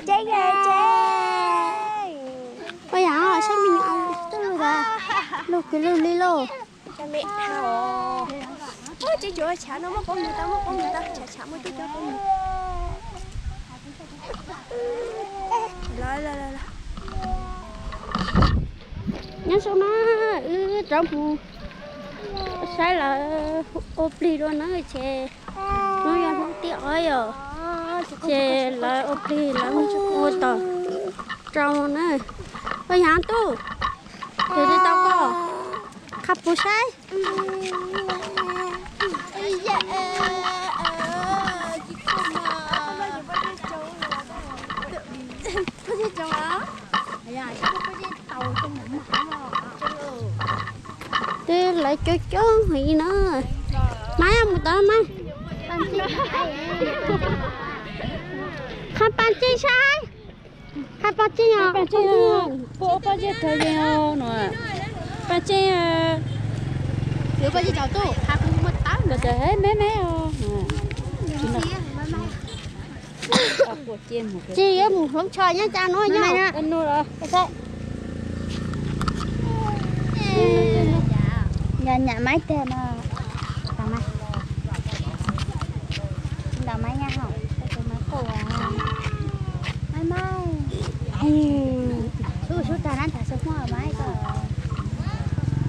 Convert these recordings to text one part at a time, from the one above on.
Chơi gà chơi. Bây giờ sao mình ăn tôi rồi lô cái lô li lô Cha mẹ thảo. Ôi chị chúa chả nó mất con người ta chả mới tôi cho con người. Lại. nhớ số nó trong mù sai là ốp đi rồi nó chè nó ra nó tiếc ấy à chè là ốp đi là ô tô trong nó bây giờ tu thì đi tao có khắp bù sai thế lại cho hủy nữa máy ăn một tao máy khắp bàn chi sai khắp bàn chi nhở bộ bao nhiêu thời gian nữa bao nhiêu nếu bao nhiêu cháu tu khắp một tao được thế mấy chị em không chơi nhá cha nói nhá anh nuôi rồi nhà máy tên đào máy nha hả máy cổ mai số ta đang thả số hoa máy cơ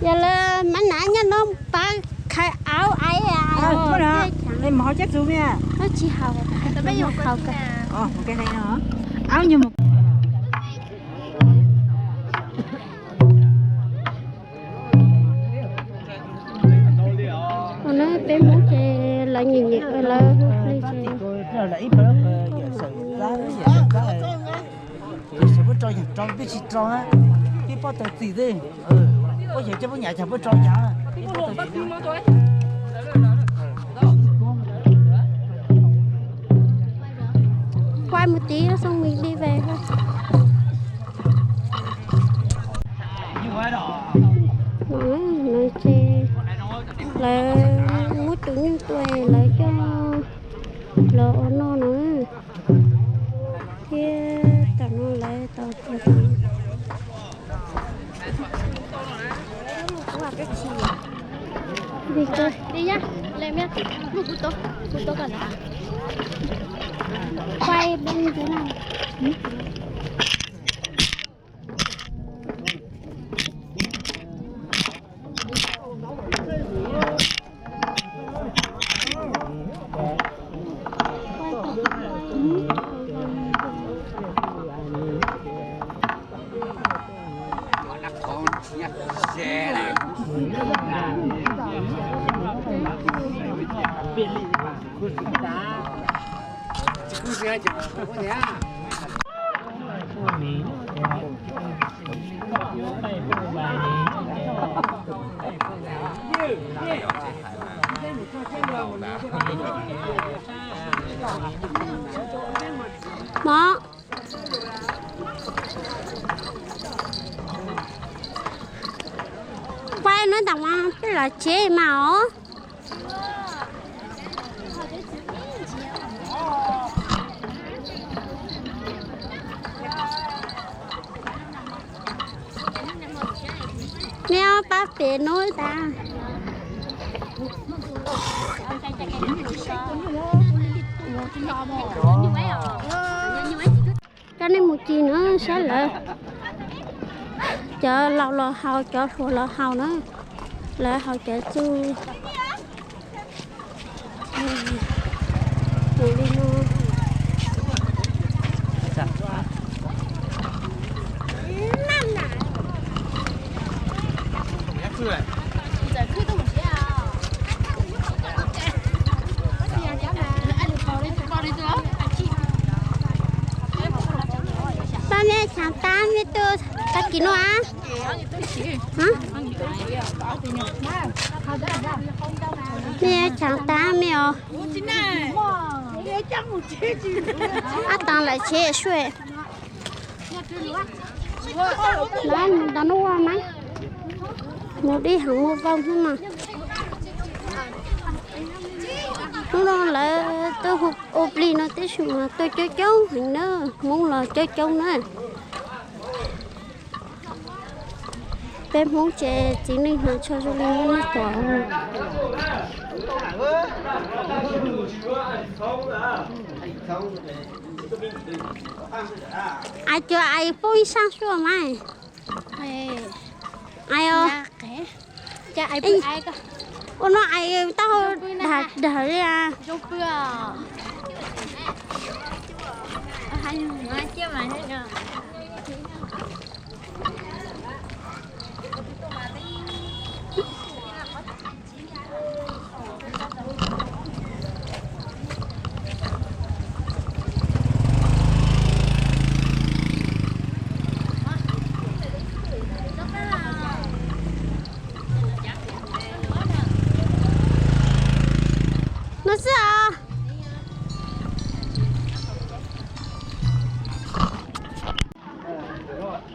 giờ là máy nãy nha nó ba khai áo ai có đó em hỏi chắc xuống nha nó chỉ hào bây giờ hào cả một cái này nữa áo như một nó bên muốn chè là nhìn là ly chè là ít bớt giờ sẽ bắt tròn biết chỉ tròn á cái bao tờ gì thế bây giờ cho bố nhà chẳng bắt tròn chẳng quay một tí nó xong mình đi về thôi nói chè là mỗi tuổi như tuổi lại cho lỡ nó nữa thì tao nó lại tao thì đi chơi đi nhá lên nhá bút tô cả đã quay bên chỗ này Đó. Quay nó đằng mà cái là chế màu neo ba phía nối ta cho nên một chi nữa sẽ là chờ lò hào cho thua lò hào nữa là hào chờ chu đi nữa ba mẹ chẳng ta mẹ tôi ta kín nó á hả mẹ chẳng ta mẹ à tao lại chế xuôi đấy nó nó qua máy một đi hàng một vòng thôi mà nó đó là tôi hụt ốp ly nó tới sự mà tôi chơi trống hình nữa muốn là chơi trống nữa bên muốn chơi chỉ nên là cho cho nó tỏa ai cho ai bôi sang xua mày ai ơ cha ai bự ai cơ ô nó ai tao đã ra chụp bự hai người chia mà nữa nó sao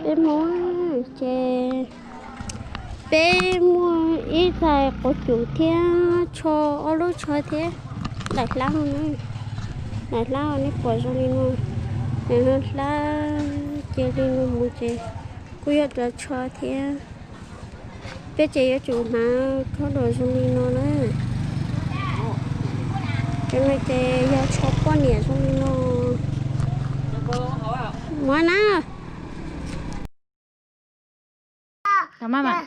bên mua chè bên mua ít là có chủ thiên cho ở lúc cho thế lại lao nữa lại lao này bỏ cho đi luôn này nó là chè đi luôn mua chè cứ giờ là cho thế bây giờ chủ hàng có đồ cho đi luôn nữa cái này thì giờ cho con nhẹ xong nó mua nè cảm ơn ạ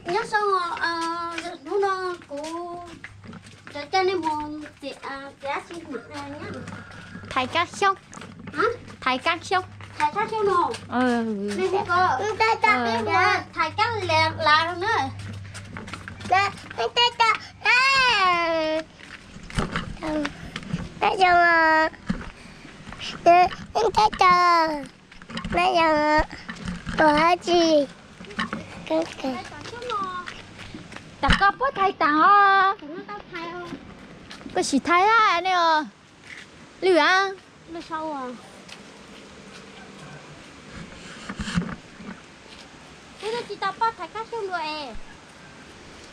nhớ xong rồi nó cũng cho nên muốn thì giá xin nhá thầy các sông hả thầy các sông thầy khác cho nó đi đi cơ thầy các là rồi nữa bây giờ bây giờ có gì ta có bố thầy tao có gì thầy á anh ơi lừa à nó sâu à thế nó chỉ tao bắt thầy khác cho rồi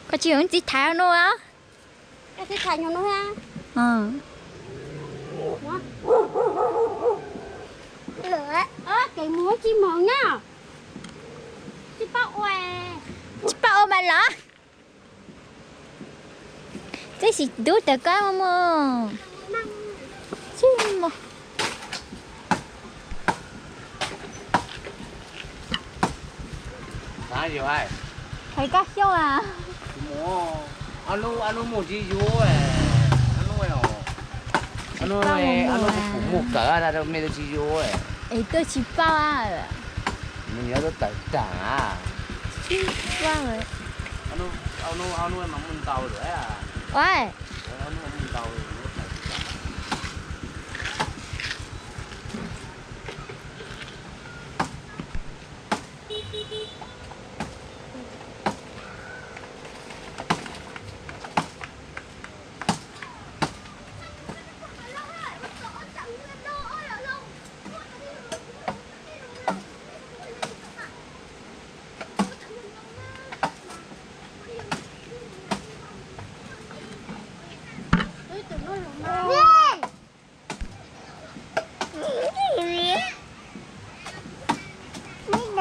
có chỉ những gì thầy nữa á cái thứ thầy nó ha nữa cái múa chim màu nhá chim bao oe chị bảo mà lỡ cái gì đứa ta có mà chứ mà Sao vậy ai? thầy các sông à Mua anu mua gì vô anu này anu này anu cũng mua cả là đâu mấy gì vô ấy tôi chỉ bao à mình nhớ tới trả chỉ bao rồi anu mà mình tàu rồi à ôi anu mình tàu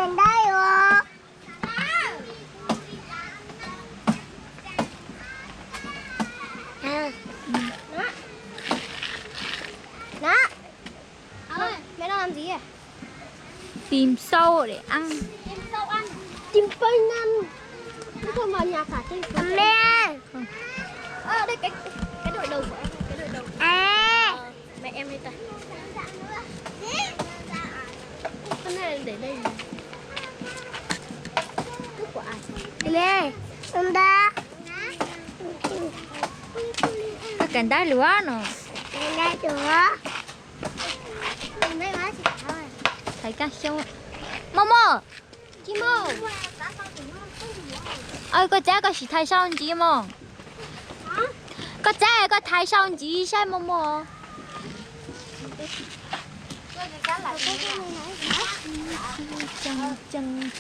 đến đây rồi đó ơi mẹ đang làm gì à tìm sâu để ăn chim sâu ăn chim pinh ăn nó không vào nhà cả chim mẹ đây cái đội đầu của em cái đội đầu mẹ em đây ta cái này để đây cái của ai nè ông ta có cần đá lúa nữa đến đây được đây má chị thôi thầy các sông Momo chim mô ơi có trái có gì thầy sao chị mong có trái có thầy sao chị sao Momo chân chân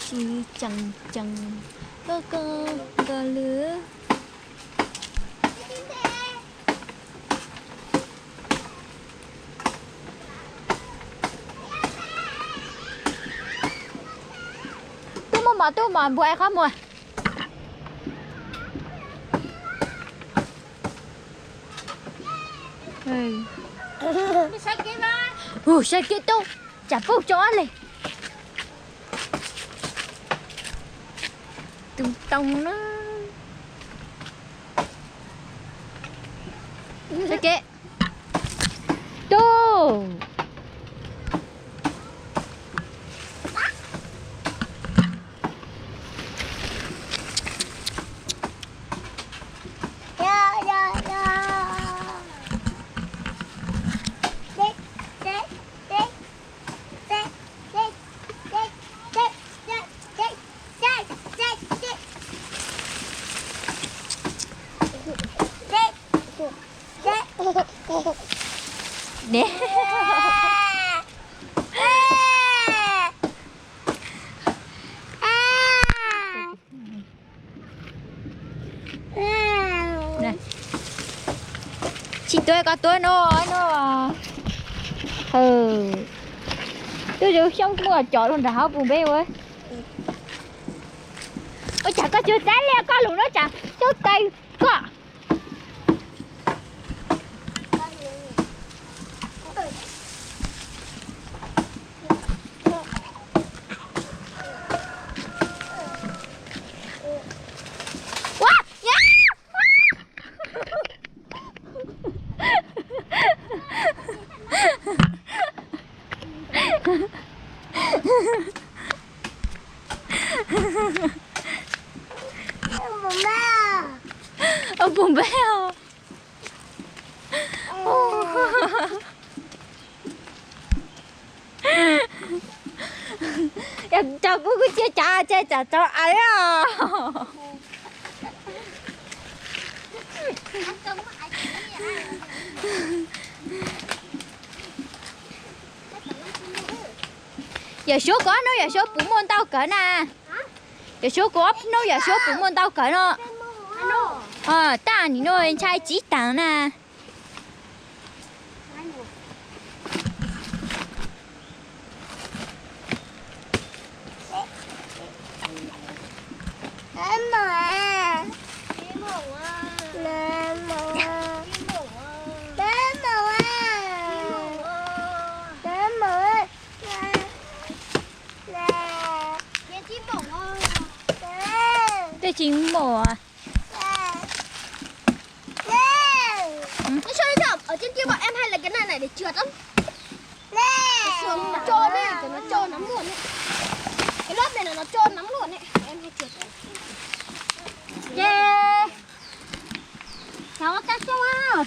chị chi chẳng chẳng có lứa tôi mà bùa không mùa Sao kia tôi chả phúc chó này tung tông nó sao kia tôi nè nè chị tôi nó tôi được xong mua chọn luôn đã vùng bé ơi ôi chả có chưa té leo con luôn đó chả chốt tay có ông bùm bé không? Chào cô cứ chia cho ấy à. Giờ số có nó giờ số cũng môn tao cỡ nè. Giờ số có nó giờ số cũng môn tao cỡ nó. Ta你那人才几档呢？这金毛啊！ ở trên kia bọn em hay là cái này để trượt lắm. Nó trơn đấy, nó trơn lắm luôn ấy. Cái lớp này là nó trơn lắm luôn ấy. Em hay trượt đấy. Yeah. Cháu cắt cho à.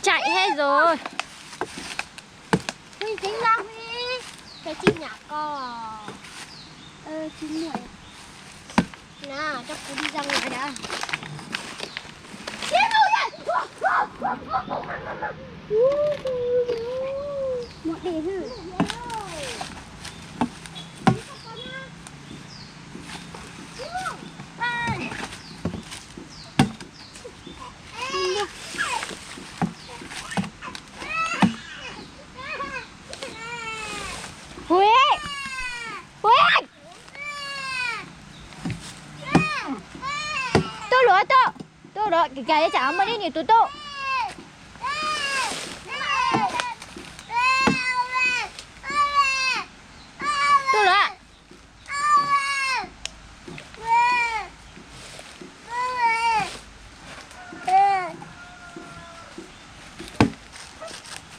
Chạy hết rồi. Huy tính ra Huy. Cái chim nhạc co. Chim nhạc. Nào, cho cô đi ra ngoài đã. Một để hư. Huy ơi! Huy ơi! Tôi rồi, cái gà chả mà đi nhiều tôi. Tôi rồi.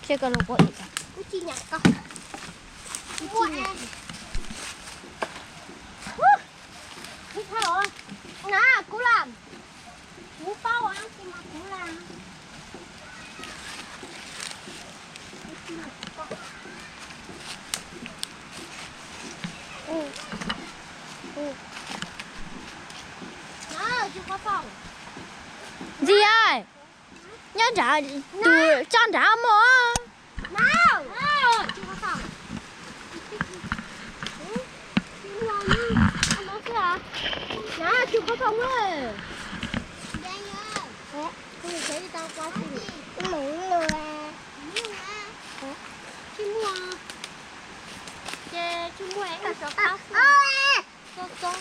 Chơi con lục vậy. Cô chi nhạc con. Cô chi nhạc. Thích hả? Nà, cô làm. Cú bao ăn thì mà cú làm. Nào, chưa có phòng. Gì ơi? Nhớ trả từ trang trả mà. Nào, chưa có phòng. à? Nè, chụp có không ơi. Bây giờ sẽ đi tao qua gì? Cái mũ rồi à. Chim mua. Chê, chim mua là số cao. Số số.